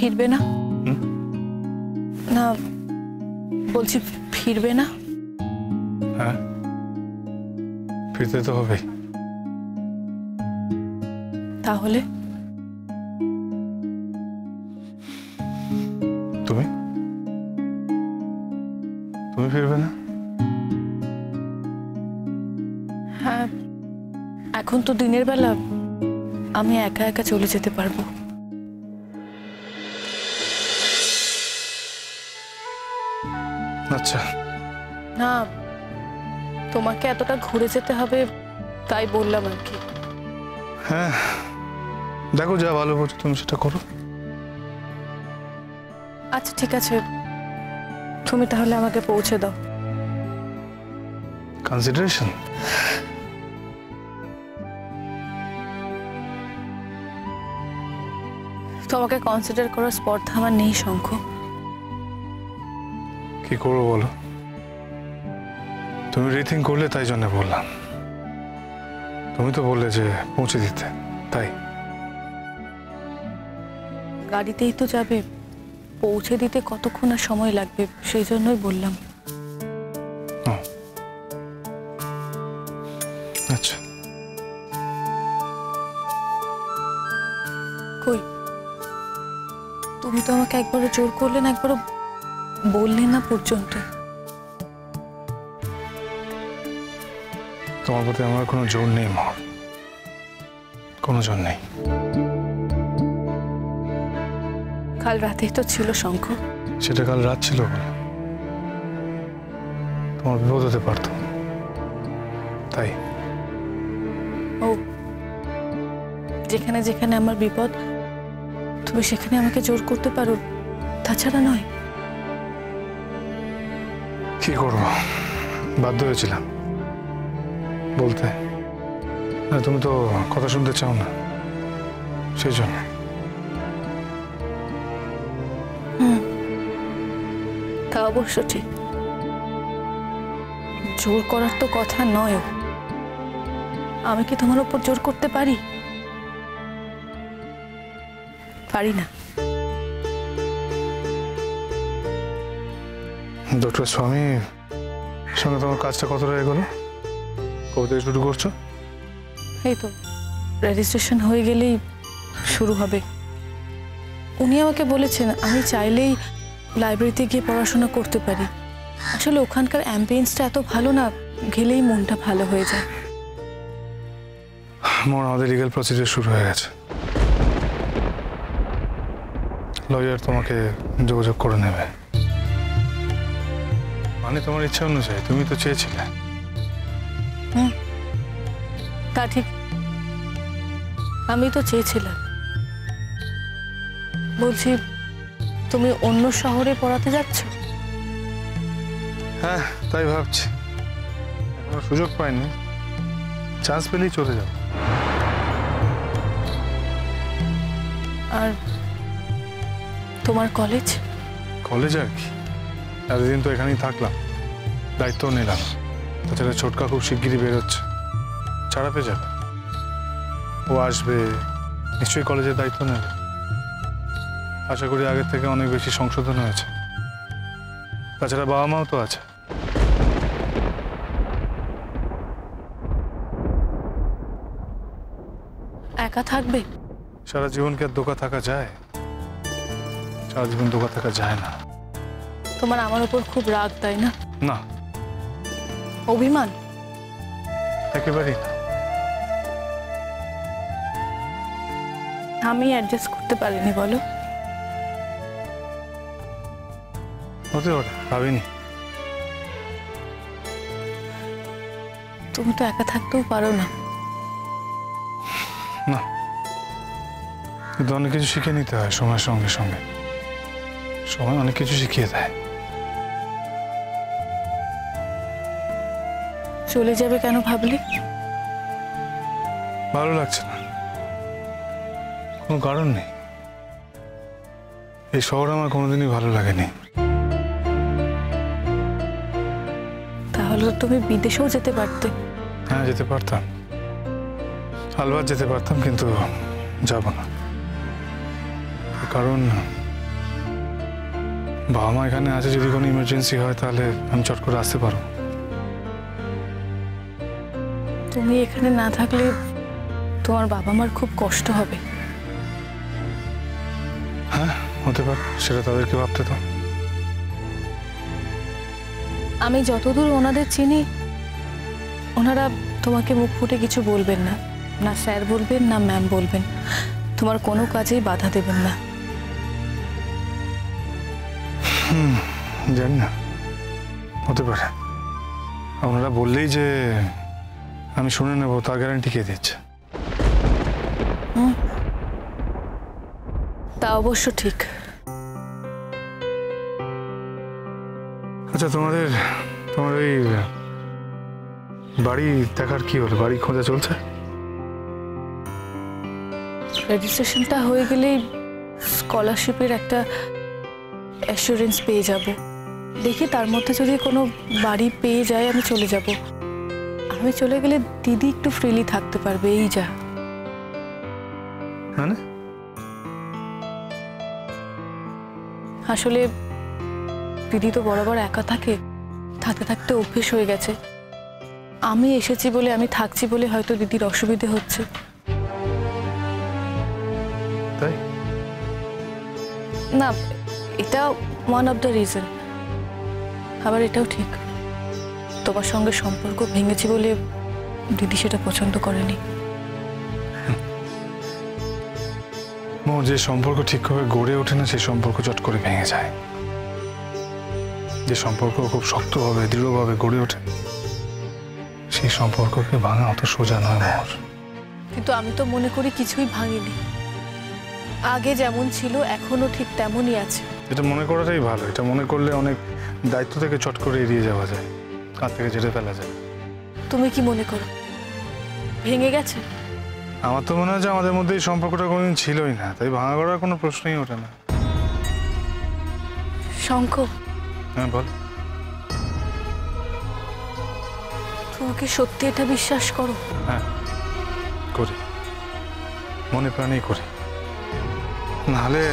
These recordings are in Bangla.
ফিরবে না? না বলছি ফিরবে না? হ্যাঁ, ফিরতে তো হবে। তাহলে তুমি তুমি ফিরবে না? হ্যাঁ, এখন তো দিনের বেলা, আমি একা একা চলে যেতে পারবো। আচ্ছা। না, তোমাকে এতটা ঘুরে যেতে হবে তাই বললাম আর কি। হ্যাঁ, দেখো যা ভালো বোঝো তুমি সেটা করো। আচ্ছা ঠিক আছে, তুমি তাহলে আমাকে পৌঁছে দাও। কনসিডারেশন? তোমাকে কনসিডার করার স্পর্ধা আমার নেই শঙ্খ। কি করবো বলো, তুমি রিথিং করলে তাই জন্য বললাম। তুমি তো বললে যে পৌঁছে দিতে, তাই। গাড়িতেই তো যাবে, পৌঁছে দিতে কতক্ষণ আর সময় লাগবে সেই জন্যই বললাম। আচ্ছা। কই, তুমি তো আমাকে একবারও জোর করলে না, একবারও বললে না পর্যন্ত। তোমার প্রতি আমার কোনো জোর নেই মা, কোনো জোর নেই। কাল রাতেই তো ছিল শঙ্খ। সেটা কাল রাত ছিল বলে তোমার বিপদ হতে পারত, তাই। ও, যেখানে যেখানে আমার বিপদ তুমি সেখানে আমাকে জোর করতে পারো, তাছাড়া নয়। কি করবো, বাধ্য হয়েছিলাম বলতে। তুমি তো কথা শুনতে চাও না, সেই জন্য। তা অবশ্য ঠিক, জোর করার তো কথা নয়। আমি কি তোমার উপর জোর করতে পারি? পারি না। ডক্টর স্বামীর সঙ্গে তোমার কাজটা কতটা এগোলো? কবে থেকে শুরু করছো? এই তো রেজিস্ট্রেশন হয়ে গেলেই শুরু হবে। উনি আমাকে বলেছেন আমি চাইলেই লাইব্রেরিতে গিয়ে পড়াশোনা করতে পারি। আসলে ওখানকার অ্যাম্বিয়েন্সটা এত ভালো না, গেলেই মনটা ভালো হয়ে যায়। আমাদের লিগ্যাল প্রসিডিউর শুরু হয়ে গেছে। লয়ার তোমাকে যোগাযোগ করে নেবে। মানে তোমার ইচ্ছা অনুযায়ী, তুমি তো চেয়েছিলে। তা ঠিক, আমি তো চেয়েছিলাম। বলছি, তুমি অন্য শহরে পড়াতে যাচ্ছ? হ্যাঁ, তাই ভাবছি। এখনো সুযোগ পাইনি, চান্স পেলেই চলে যাও। আর তোমার কলেজ? কলেজ আর কি, এতদিন তো এখানেই থাকলাম, দায়িত্ব নিলাম। তাছাড়া ছোটকা খুব শিগগিরই বেরোচ্ছে, ছাড়া পেয়ে যাবে। ও আসবে, নিশ্চয়ই কলেজের দায়িত্ব নেবে। আশা করি আগের থেকে অনেক বেশি সংশোধন হয়েছে। তাছাড়া বাবা মাও তো আছে। একা থাকবে? সারা জীবন কি আর দোকা থাকা যায়? সারা জীবন দোকা থাকা যায় না। তোমার আমার উপর খুব রাগ, তাই না? না, অভিমান? একেবারেই না। আমি অ্যাডজাস্ট করতে পারিনি বলো? হতে পারে, ভাবিনি। তুমি তো একা থাকতেও পারো না। না, কিন্তু অনেক কিছু শিখে নিতে হয় সময়ের সঙ্গে সঙ্গে। সময় অনেক কিছু শিখিয়ে দেয়। চলে যাবে কেন ভাবলে? ভালো লাগছে না, কোনো কারণ নেই। এই শহর আমার কোনোদিনই ভালো লাগেনি। তাহলে তো তুমি বিদেশেও যেতে পারতে। হ্যাঁ, যেতে পারতাম, আলবাত যেতে পারতাম, কিন্তু যাব না। কারণ বাবা মা এখানে আছে, যদি কোনো ইমার্জেন্সি হয় তাহলে আমি চট করে আসতে পারবো। তুমি এখানে না থাকলে তোমার বাবা মার খুব কষ্ট হবে। হ্যাঁ, হতে পারে, সেটা তাদেরকে ভাবতে দাও। আমি যতদূর ওনাদের চিনি, ওনারা তোমাকে মুখ ফুটে কিছু বলবেন না, না স্যার বলবেন না ম্যাম বলবেন, তোমার কোনো কাজেই বাধা দেবেন না। জানি না, হতে পারে। ওনারা বললেই যে আমি শুনে নেব, তার গ্যারান্টি কে দিচ্ছে? তা অবশ্য ঠিক। আচ্ছা, তোমার এই বাড়ি দেখার কি হলো? বাড়ি খোঁজা চলছে? রেজিস্ট্রেশনটা হয়ে গেলেই স্কলারশিপের একটা অ্যাসুরেন্স পেয়ে যাব। দেখি তার মধ্যে যদি কোনো বাড়ি পেয়ে যায় আমি চলে যাব। আমি চলে গেলে দিদি একটু ফ্রিলি থাকতে পারবে, এই যা। মানে? আসলে দিদি তো বরাবর একা থাকে, থাকতে থাকতে অভ্যেস হয়ে গেছে। আমি এসেছি বলে, আমি থাকছি বলে হয়তো দিদির অসুবিধে হচ্ছে। তাই? না, এটা ওয়ান অফ দ্য রিজন। আবার এটাও ঠিক, তোমার সঙ্গে সম্পর্ক ভেঙেছি বলে দিদি সেটা পছন্দ করেনি। যে সম্পর্ক ঠিকভাবে গড়ে ওঠে না, সেই সম্পর্ক চট করে ভেঙে যায়। যে সম্পর্ক খুব শক্তভাবে দৃঢ়ভাবে গড়ে ওঠে, সেই সম্পর্ককে ভাঙা অত সোজা নয় মোর। কিন্তু আমি তো মনে করি কিছুই ভাঙেনি, আগে যেমন ছিল এখনো ঠিক তেমনই আছে। এটা মনে করাটাই ভালো। এটা মনে করলে অনেক দায়িত্ব থেকে চট করে এড়িয়ে যাওয়া যায়, কাঁধ থেকে ঝেড়ে ফেলা যায়। তুমি কি মনে করো ভেঙে গেছে? আমার তো মনে হয় যে আমাদের মধ্যে এই সম্পর্কটা কোনোদিন ছিলই না, তাই ভাঙা করার কোনো প্রশ্নই ওঠে না। শঙ্খ, হ্যাঁ বল। তুমি কি সত্যি এটা বিশ্বাস করো? হ্যাঁ করি, মনে প্রাণেই করি। নাহলে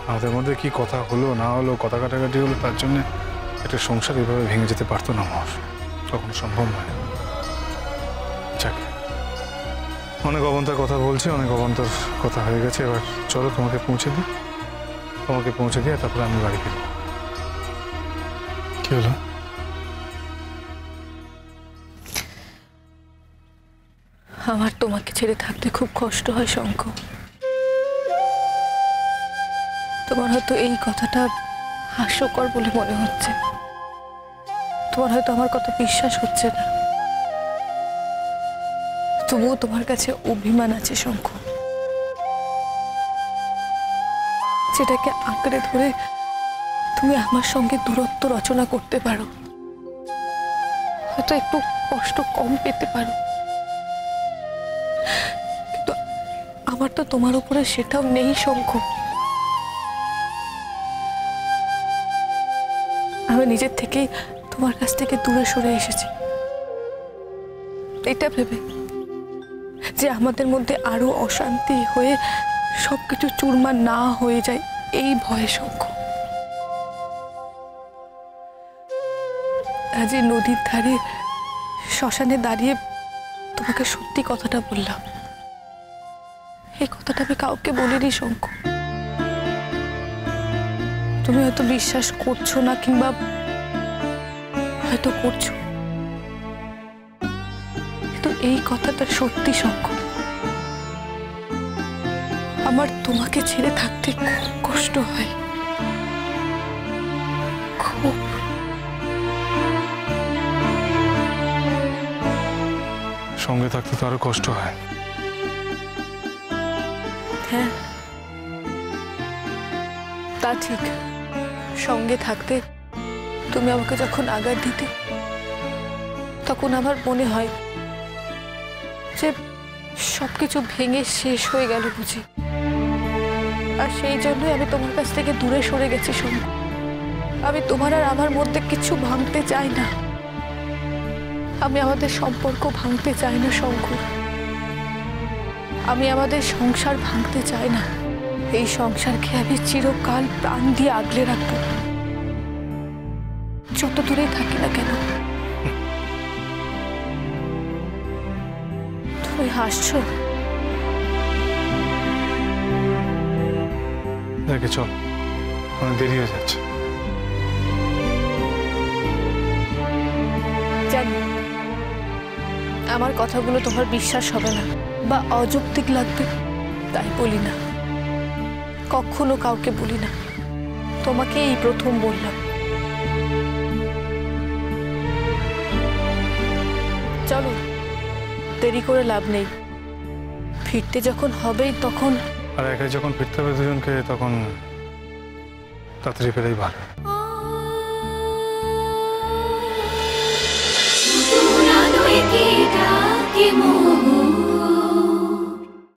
আমাদের মধ্যে কি কথা হলো না হলো, কথা কাটাকাটি হলো, তার জন্য একটা সংসার এভাবে ভেঙে যেতে পারতো না আমার, কখনো সম্ভব নয়। যাকে অনেক অবন্তর কথা বলছি, অনেক অবন্তর কথা হয়ে গেছে। এবার চলো তোমাকে পৌঁছে দিই, তারপরে আমি বাড়ি ফিরব। কি হলো? আমার তোমাকে ছেড়ে থাকতে খুব কষ্ট হয় শঙ্খ। তোমার হয়তো এই কথাটা হাস্যকর বলে মনে হচ্ছে, তোমার হয়তো আমার কথা বিশ্বাস হচ্ছে না, তবুও তোমার কাছে অভিমান আছে শঙ্খ, যেটাকে আঁকড়ে ধরে তুমি আমার সঙ্গে দূরত্ব রচনা করতে পারো, হয়তো একটু কষ্ট কম পেতে পারো। কিন্তু আমার তো তোমার উপরে সেটাও নেই শঙ্খ। আমি নিজের থেকেই তোমার কাছ থেকে দূরে সরে এসেছি, এটা ভেবে যে আমাদের মধ্যে আরো অশান্তি হয়ে সবকিছু চুরমার না হয়ে যায়, এই ভয়ে শঙ্খ। আজ এই নদীর ধারে শ্মশানে দাঁড়িয়ে তোমাকে সত্যি কথাটা বললাম। এই কথাটা আমি কাউকে বলিনি শঙ্খ। তুমি হয়তো বিশ্বাস করছো না, কিংবা হয়তো করছো, কিন্তু এই কথাটা সত্যি শঙ্খ। আমার তোমাকে ছেড়ে থাকতে খুব কষ্ট হয়, খুব। সঙ্গে থাকতে তো আরো কষ্ট হয়। হ্যাঁ তা ঠিক, সঙ্গে থাকতে তুমি আমাকে যখন আঘাত দিতে, তখন আমার মনে হয় যে সবকিছু ভেঙে শেষ হয়ে গেল বুঝি। আর সেই জন্যই আমি তোমার কাছ থেকে দূরে সরে গেছি শঙ্খ। আমি তোমার আর আমার মধ্যে কিছু ভাঙতে চাই না, আমি আমাদের সম্পর্ক ভাঙতে চাই না শঙ্খ। আমি আমাদের সংসার ভাঙতে চাই না। এই সংসারকে আমি চিরকাল প্রাণ দিয়ে আগলে রাখবো। যত দূরেই থাকি না কেন। তুমি হাসছো? দেখে চল, অনেক দেরি হয়ে যাচ্ছে। জানি আমার কথাগুলো তোমার বিশ্বাস হবে না বা অযৌক্তিক লাগবে, তাই বলি না। কখনো কাউকে বলি না, তোমাকে এই প্রথম বললাম। চলো, দেরি করে লাভ নেই। ফিরতে যখন হবেই তখন। আর একাই যখন ফিরতে হবে দুজনকে, তখন তাড়াতাড়ি ফেরাই ভালো।